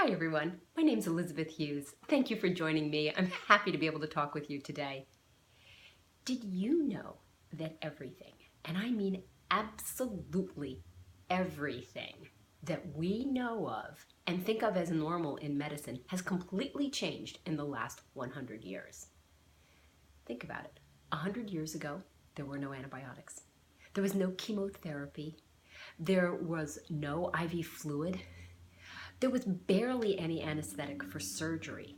Hi everyone, my name's Elizabeth Hughes. Thank you for joining me. I'm happy to be able to talk with you today. Did you know that everything, and I mean absolutely everything, that we know of and think of as normal in medicine has completely changed in the last 100 years? Think about it. 100 years ago, there were no antibiotics. There was no chemotherapy. There was no IV fluid. There was barely any anesthetic for surgery.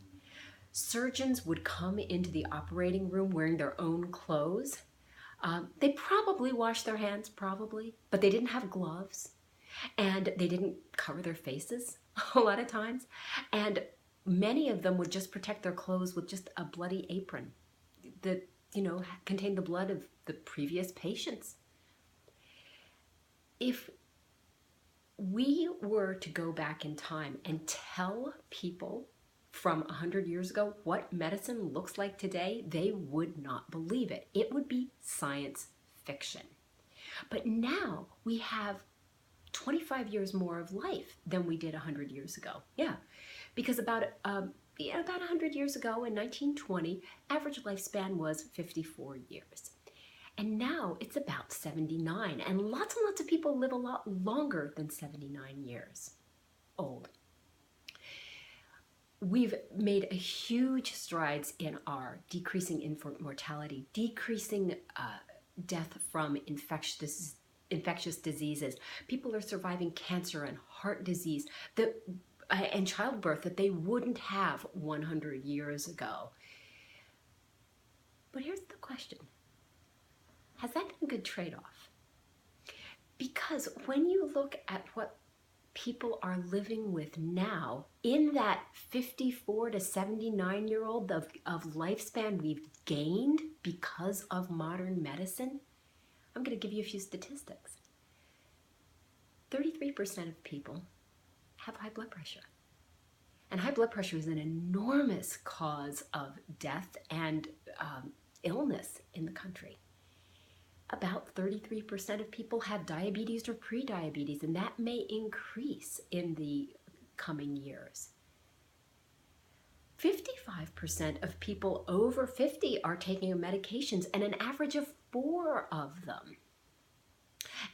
Surgeons would come into the operating room wearing their own clothes. They probably washed their hands, but they didn't have gloves and they didn't cover their faces a lot of times. And many of them would just protect their clothes with just a bloody apron that, contained the blood of the previous patients. If we were to go back in time and tell people from 100 years ago what medicine looks like today, they would not believe it. It would be science fiction. But now we have 25 years more of life than we did 100 years ago. Yeah, because about 100 years ago in 1920, average lifespan was 54 years. And now it's about 79, and lots of people live a lot longer than 79 years old. We've made a huge strides in our decreasing infant mortality, decreasing death from infectious diseases. People are surviving cancer and heart disease and childbirth that they wouldn't have 100 years ago. But here's the question. Has that been a good trade-off? Because when you look at what people are living with now, in that 54 to 79-year-old of lifespan we've gained because of modern medicine, I'm going to give you a few statistics. 33% of people have high blood pressure. And high blood pressure is an enormous cause of death and illness in the country. About 33% of people have diabetes or prediabetes, and that may increase in the coming years. 55% of people over 50 are taking medications, and an average of 4 of them.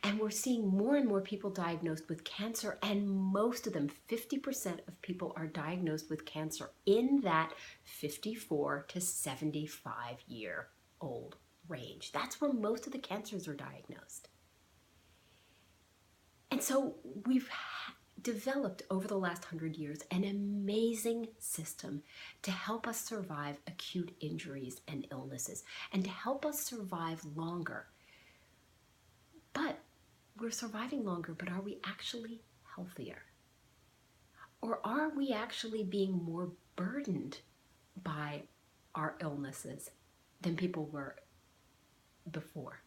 And we're seeing more and more people diagnosed with cancer, and most of them, 50% of people, are diagnosed with cancer in that 54 to 75-year-old range. That's where most of the cancers are diagnosed. And so we've developed over the last 100 years an amazing system to help us survive acute injuries and illnesses and to help us survive longer. But we're surviving longer, but are we actually healthier? Or are we actually being more burdened by our illnesses than people were before?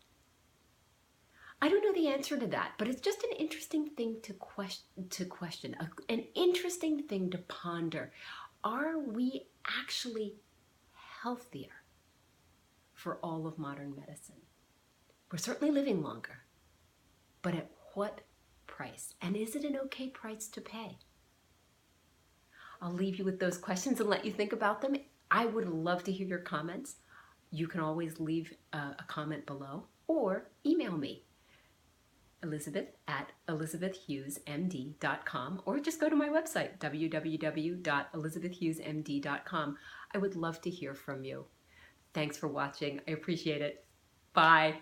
I don't know the answer to that, but it's just an interesting thing to question, an interesting thing to ponder. Are we actually healthier for all of modern medicine? We're certainly living longer, but at what price? And is it an okay price to pay? I'll leave you with those questions and let you think about them. I would love to hear your comments. You can always leave a comment below or email me, elizabeth@elizabethhughesmd.com, or just go to my website, www.elizabethhughesmd.com. I would love to hear from you. Thanks for watching. I appreciate it. Bye.